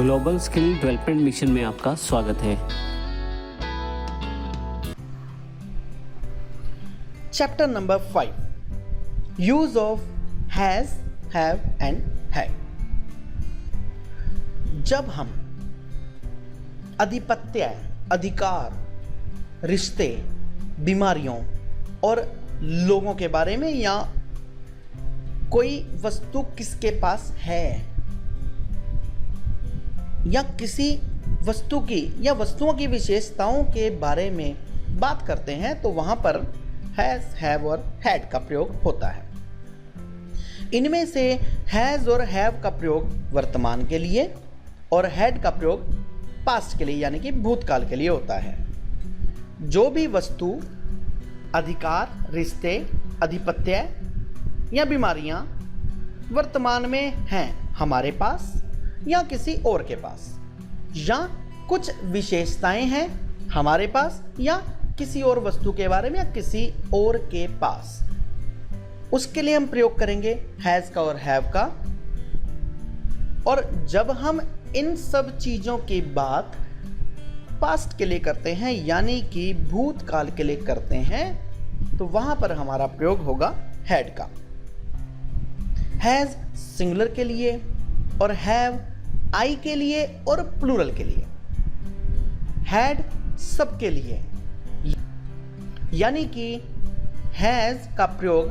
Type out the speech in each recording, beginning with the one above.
Global skill development mission में आपका स्वागत है। Chapter number 5, use of has, have and had. जब हम आधिपत्य, अधिकार, रिश्ते, बीमारियों और लोगों के बारे में या कोई वस्तु किसके पास है या किसी वस्तु की या वस्तुओं की विशेषताओं के बारे में बात करते हैं तो वहां पर हैज, हैव और हैड का प्रयोग होता है। इनमें से हैज और हैव का प्रयोग वर्तमान के लिए और हैड का प्रयोग पास्ट के लिए यानी कि भूतकाल के लिए होता है। जो भी वस्तु, अधिकार, रिश्ते, आधिपत्य या बीमारियां वर्तमान में हैं हमारे पास या किसी और के पास, या कुछ विशेषताएं हैं हमारे पास या किसी और वस्तु के बारे में या किसी और के पास, उसके लिए हम प्रयोग करेंगे हैज का और हैव का। और जब हम इन सब चीजों की बात पास्ट के लिए करते हैं यानी कि भूतकाल के लिए करते हैं तो वहां पर हमारा प्रयोग होगा हैड का। हैज सिंगुलर के लिए और हैव आई के लिए और प्लूरल के लिए, हैड सबके लिए, यानी कि हैज का प्रयोग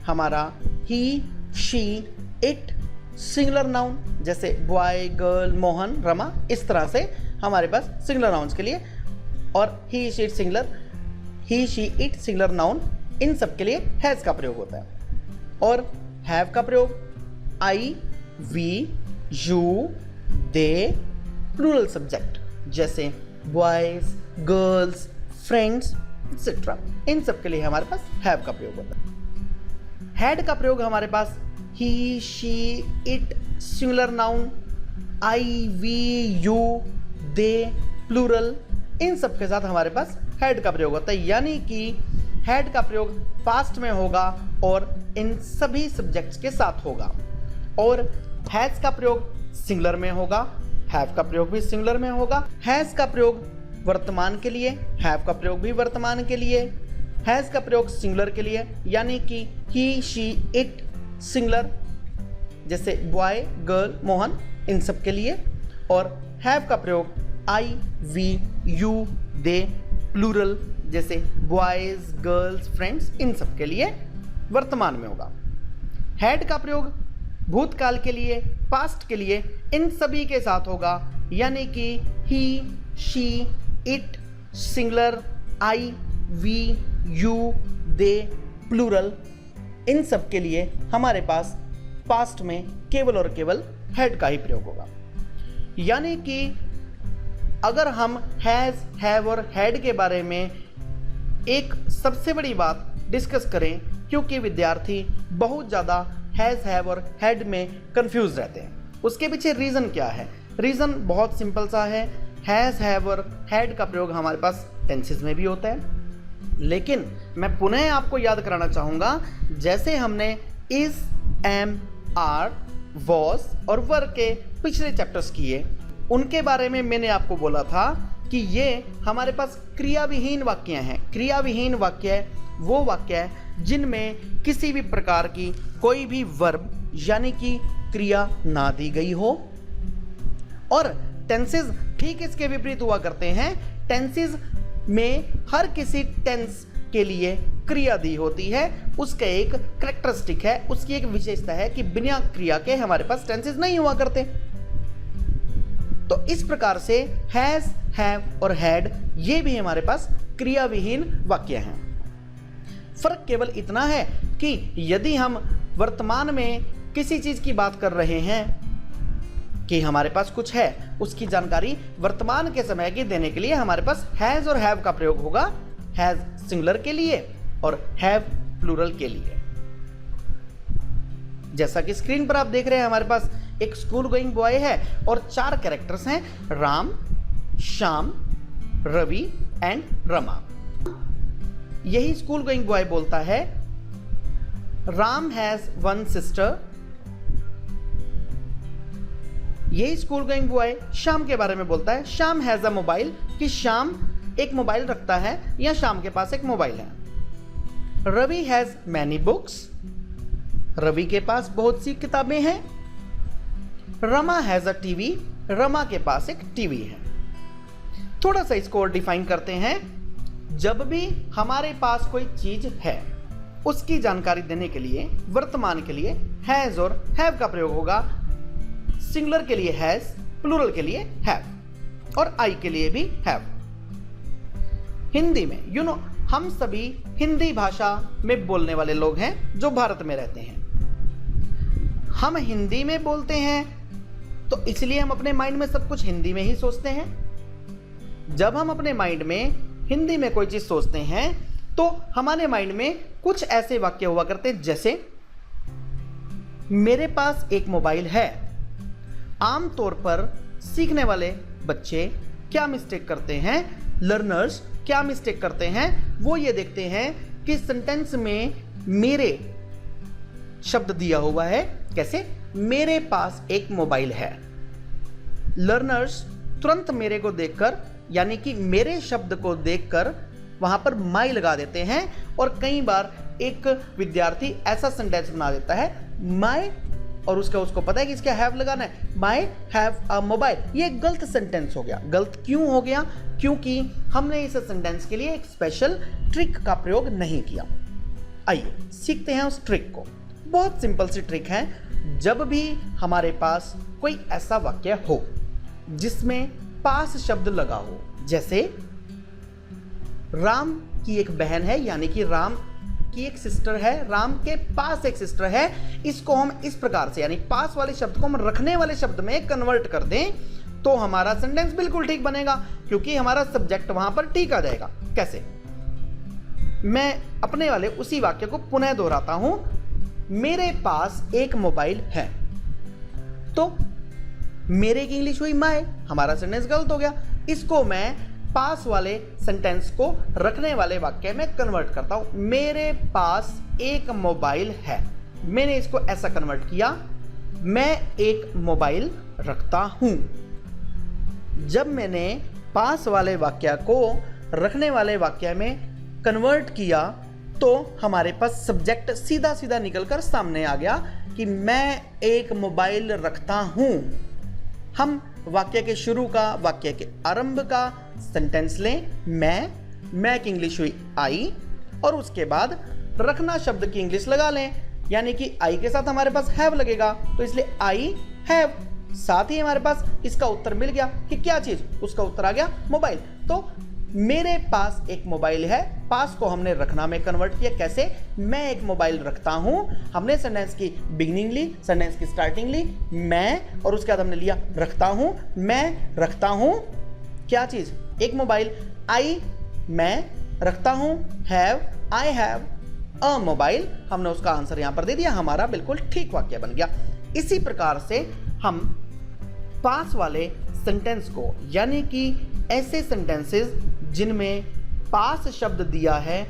हमारा ही, शी, इट, सिंगुलर नाउन जैसे बॉय, गर्ल, मोहन, रमा, इस तरह से हमारे पास सिंगुलर नाउन्स के लिए, और he, she, it singular, he, she, it singular noun, इन सब के लिए हैज का प्रयोग होता है। और हैव का प्रयोग I, we, you, they, plural subject जैसे बॉयज, गर्ल्स, फ्रेंड्स एक्सेट्रा, इन सब के लिए हमारे पास हैव का प्रयोग होता है। हैड का प्रयोग हमारे पास he, she, it singular noun, I, we, you, they, plural, इन सब के साथ हमारे पास हैड का प्रयोग होता है, यानी कि हैड का प्रयोग पास्ट में होगा और इन सभी सब्जेक्ट्स के साथ होगा। और हैज का प्रयोग सिंगुलर में होगा, हैव का प्रयोग भी सिंगुलर में होगा। हैज का प्रयोग वर्तमान के लिए, हैव का प्रयोग भी वर्तमान के लिए, हैज का प्रयोग सिंगुलर के लिए यानी कि ही, शी, इट सिंगुलर जैसे बॉय, गर्ल, मोहन, इन सब के लिए, और हैव का प्रयोग I, we, you, they, plural जैसे बॉयज, गर्ल्स, फ्रेंड्स, इन सब के लिए वर्तमान में होगा। हैड का प्रयोग भूतकाल के लिए, पास्ट के लिए, इन सभी के साथ होगा यानी कि he, she, it singular, I, we, you, they, plural, इन सब के लिए हमारे पास पास्ट में केवल और केवल हैड का ही प्रयोग होगा। यानी कि अगर हम हैज, हैव और हैड के बारे में एक सबसे बड़ी बात डिस्कस करें, क्योंकि विद्यार्थी बहुत ज़्यादा हैज, हैव और हैड में कंफ्यूज रहते हैं, उसके पीछे रीज़न क्या है? रीज़न बहुत सिंपल सा है। हैज, हैव और हैड का प्रयोग हमारे पास टेंसेस में भी होता है, लेकिन मैं पुनः आपको याद कराना चाहूँगा, जैसे हमने इज, एम, आर, वॉज और वर के पिछले चैप्टर्स किए, उनके बारे में मैंने आपको बोला था कि ये हमारे पास क्रियाविहीन वाक्य हैं। क्रियाविहीन वाक्य वो वाक्य है जिनमें किसी भी प्रकार की कोई भी वर्ब यानी कि क्रिया ना दी गई हो, और टेंसेस ठीक इसके विपरीत हुआ करते हैं। टेंसेस में हर किसी टेंस के लिए क्रिया दी होती है, उसका एक कैरेक्टरिस्टिक है, उसकी एक विशेषता है कि बिना क्रिया के हमारे पास टेंसेस नहीं हुआ करते। तो इस प्रकार से हैज, हैव और हैड ये भी हमारे पास क्रियाविहीन वाक्य हैं। फर्क केवल इतना है कि यदि हम वर्तमान में किसी चीज की बात कर रहे हैं कि हमारे पास कुछ है, उसकी जानकारी वर्तमान के समय की देने के लिए हमारे पास हैज और हैव का प्रयोग होगा, हैज सिंगुलर के लिए और हैव प्लूरल के लिए। जैसा कि स्क्रीन पर आप देख रहे हैं, हमारे पास एक स्कूल गोइंग बॉय है और 4 कैरेक्टर्स हैं, राम, श्याम, रवि एंड रमा। यही स्कूल गोइंग बॉय बोलता है, राम हैज 1 सिस्टर, यही स्कूल गोइंग बॉय श्याम के बारे में बोलता है, श्याम हैज अ मोबाइल, कि श्याम एक मोबाइल रखता है या श्याम के पास एक मोबाइल है। Ravi has many books, Ravi के पास बहुत सी किताबें हैं। Rama has a TV, Rama के पास एक टीवी है। थोड़ा सा इसको और डिफाइन करते हैं। जब भी हमारे पास कोई चीज है उसकी जानकारी देने के लिए वर्तमान के लिए हैज और हैव का प्रयोग होगा। सिंगुलर के लिए हैज, प्लूरल के लिए हैव और आई के लिए भी हैव। हिंदी में हम सभी हिंदी भाषा में बोलने वाले लोग हैं जो भारत में रहते हैं। हम हिंदी में बोलते हैं तो इसलिए हम अपने माइंड में सब कुछ हिंदी में ही सोचते हैं। जब हम अपने माइंड में हिंदी में कोई चीज सोचते हैं तो हमारे माइंड में कुछ ऐसे वाक्य हुआ करते हैं जैसे मेरे पास एक मोबाइल है। आमतौर पर सीखने वाले बच्चे क्या मिस्टेक करते हैं, लर्नर्स क्या मिस्टेक करते हैं, वो ये देखते हैं कि सेंटेंस में मेरे शब्द दिया हुआ है। कैसे? मेरे पास एक मोबाइल है। लर्नर्स तुरंत मेरे को देखकर, यानी कि मेरे शब्द को देखकर वहां पर माई लगा देते हैं और कई बार एक विद्यार्थी ऐसा सेंटेंस बना देता है माई, और उसको पता है कि इसका हैव लगाना है, माई हैव अ मोबाइल। ये गलत सेंटेंस हो गया। गलत क्यों हो गया? क्योंकि हमने इस सेंटेंस के लिए एक स्पेशल ट्रिक का प्रयोग नहीं किया। आइए सीखते हैं उस ट्रिक को। बहुत सिंपल सी ट्रिक है। जब भी हमारे पास कोई ऐसा वाक्य हो जिसमें पास शब्द लगा हो, जैसे राम की एक बहन है, यानी कि राम की एक सिस्टर है, राम के पास एक सिस्टर है, इसको हम इस प्रकार से, यानी पास वाले शब्द को हम रखने वाले शब्द में कन्वर्ट कर दें तो हमारा सेंटेंस बिल्कुल ठीक बनेगा, क्योंकि हमारा सब्जेक्ट वहां पर ठीक आ जाएगा। कैसे? मैं अपने वाले उसी वाक्य को पुनः दोहराता हूं। मेरे पास एक मोबाइल है, तो मेरे की इंग्लिश हुई माय, हमारा सेंटेंस गलत हो गया। इसको मैं पास वाले सेंटेंस को रखने वाले वाक्य में कन्वर्ट करता हूं। मेरे पास एक मोबाइल है, मैंने इसको ऐसा कन्वर्ट किया, मैं एक मोबाइल रखता हूं। जब मैंने पास वाले वाक्य को रखने वाले वाक्य में कन्वर्ट किया तो हमारे पास सब्जेक्ट सीधा सीधा निकलकर सामने आ गया कि मैं एक मोबाइल रखता हूं। हम वाक्य के शुरू का, वाक्य के आरंभ का सेंटेंस लें, मैं की इंग्लिश हुई आई, और उसके बाद रखना शब्द की इंग्लिश लगा लें, यानी कि आई के साथ हमारे पास हैव लगेगा, तो इसलिए आई हैव। साथ ही हमारे पास इसका उत्तर मिल गया कि क्या चीज, उसका उत्तर आ गया मोबाइल। तो मेरे पास एक मोबाइल है, पास को हमने रखना में कन्वर्ट किया। कैसे? मैं एक मोबाइल रखता हूं। हमने सेंटेंस की बिगिनिंग ली, सेंटेंस की स्टार्टिंग ली, मैं, और उसके बाद हमने लिया रखता हूं। मैं रखता हूं क्या चीज? एक मोबाइल। आई मैं रखता हूं, have I have a mobile, हमने उसका आंसर यहां पर दे दिया, हमारा बिल्कुल ठीक वाक्य बन गया। इसी प्रकार से हम पास वाले सेंटेंस को, यानी कि ऐसे सेंटेंसेस जिनमें पास शब्द दिया है,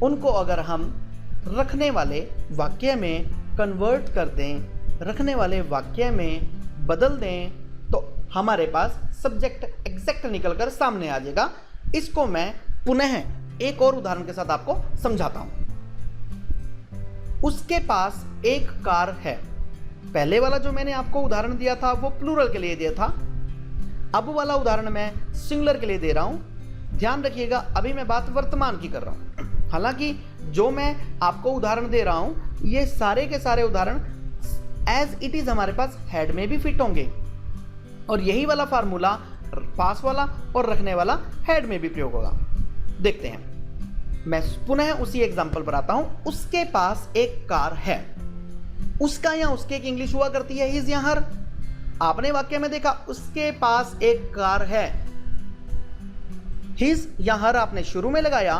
उनको अगर हम रखने वाले वाक्य में कन्वर्ट कर दें, रखने वाले वाक्य में बदल दें, तो हमारे पास सब्जेक्ट एग्जैक्ट निकलकर सामने आ जाएगा। इसको मैं पुनः एक और उदाहरण के साथ आपको समझाता हूं। उसके पास एक कार है। पहले वाला जो मैंने आपको उदाहरण दिया था वो प्लूरल के लिए दिया था, अब वाला उदाहरण मैं सिंगुलर के लिए दे रहा हूं। ध्यान रखिएगा, अभी मैं बात वर्तमान की कर रहा हूं। हालांकि जो मैं आपको उदाहरण दे रहा हूं ये सारे के सारे उदाहरण एज इट इज हमारे पास हेड में भी फिट होंगे, और यही वाला फार्मूला पास वाला और रखने वाला हेड में भी प्रयोग होगा। देखते हैं, मैं पुनः उसी एग्जांपल पर आता हूं। उसके पास एक कार है। उसका या उसके की इंग्लिश हुआ करती है हिज या हर। आपने वाक्य में देखा उसके पास एक कार है, हिज या हर आपने शुरू में लगाया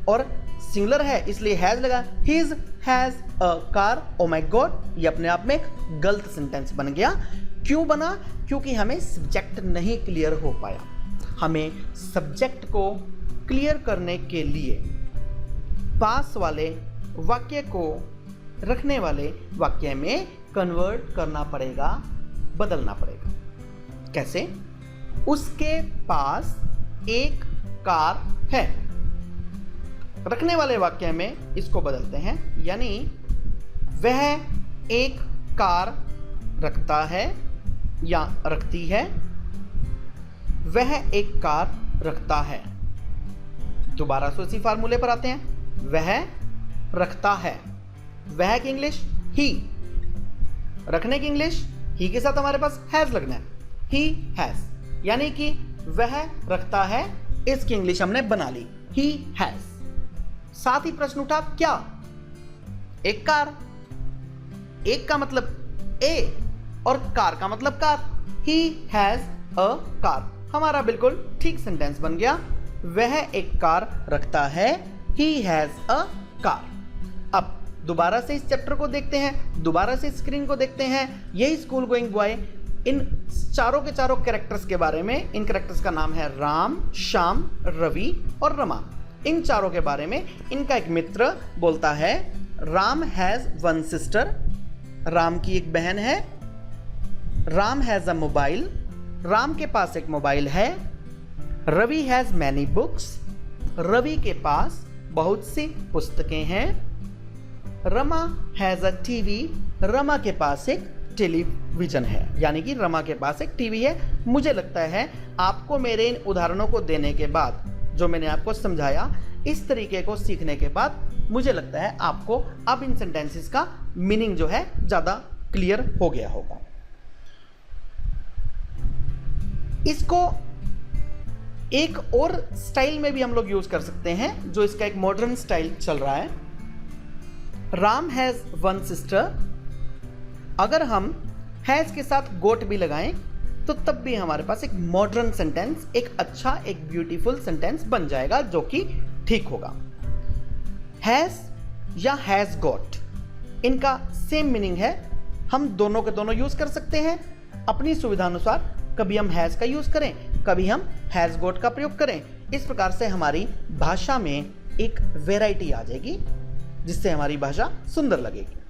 और सिंगुलर है इसलिए हैज लगा, his has a car. Oh my God, ये अपने आप में एक गलत सेंटेंस बन गया। क्यों बना? क्योंकि हमें सब्जेक्ट नहीं क्लियर हो पाया। हमें सब्जेक्ट को क्लियर करने के लिए पास वाले वाक्य को रखने वाले वाक्य में कन्वर्ट करना पड़ेगा। बदलना पड़ेगा। कैसे? उसके पास एक कार है। रखने वाले वाक्य में इसको बदलते हैं, यानी वह एक कार रखता है या रखती है। वह एक कार रखता है। दोबारा से उसी फार्मूले पर आते हैं। वह रखता है। वह की इंग्लिश ही, रखने की इंग्लिश ही के साथ हमारे पास हैज लगना है। ही हैज, यानी कि वह रखता है, इसकी इंग्लिश हमने बना ली, ही हैज। साथ ही प्रश्न उठा क्या? एक कार। एक का मतलब ए और कार का मतलब car. He has a car. हमारा बिल्कुल ठीक सेंटेंस बन गया। वह एक कार रखता है। He has a car. अब दोबारा से इस चैप्टर को देखते हैं, दोबारा से स्क्रीन को देखते हैं। यही स्कूल गोइंग बॉय इन चारों के चारों कैरेक्टर्स के बारे में, इन कैरेक्टर्स का नाम है राम, श्याम, रवि और रमा। इन चारों के बारे में इनका एक मित्र बोलता है, Ram has one sister, Ram की एक बहन है। Ram has a mobile, Ram के पास एक मोबाइल है। Ravi has many books, Ravi के पास बहुत सी पुस्तकें हैं। Rama has a TV, Rama के पास एक टेलीविजन है, यानी कि रमा के पास एक टीवी है। मुझे लगता है आपको मेरे इन उदाहरणों को देने के बाद, जो मैंने आपको समझाया, इस तरीके को सीखने के बाद मुझे लगता है आपको अब इन सेंटेंसेस का मीनिंग जो है ज़्यादा क्लियर हो गया होगा। इसको एक और स्टाइल में भी हम लोग यूज कर सकते हैं, जो इसका एक मॉडर्न स्टाइल चल रहा है। राम हैज वन सिस्टर, अगर हम हैज के साथ गोट भी लगाएं तो तब भी हमारे पास एक मॉडर्न सेंटेंस, एक अच्छा, एक ब्यूटीफुल सेंटेंस बन जाएगा, जो कि ठीक होगा। हैज या हैज गॉट, इनका सेम मीनिंग है। हम दोनों के दोनों यूज कर सकते हैं अपनी सुविधा अनुसार। कभी हम हैज का यूज करें, कभी हम हैज गॉट का प्रयोग करें। इस प्रकार से हमारी भाषा में एक वैरायटी आ जाएगी, जिससे हमारी भाषा सुंदर लगेगी।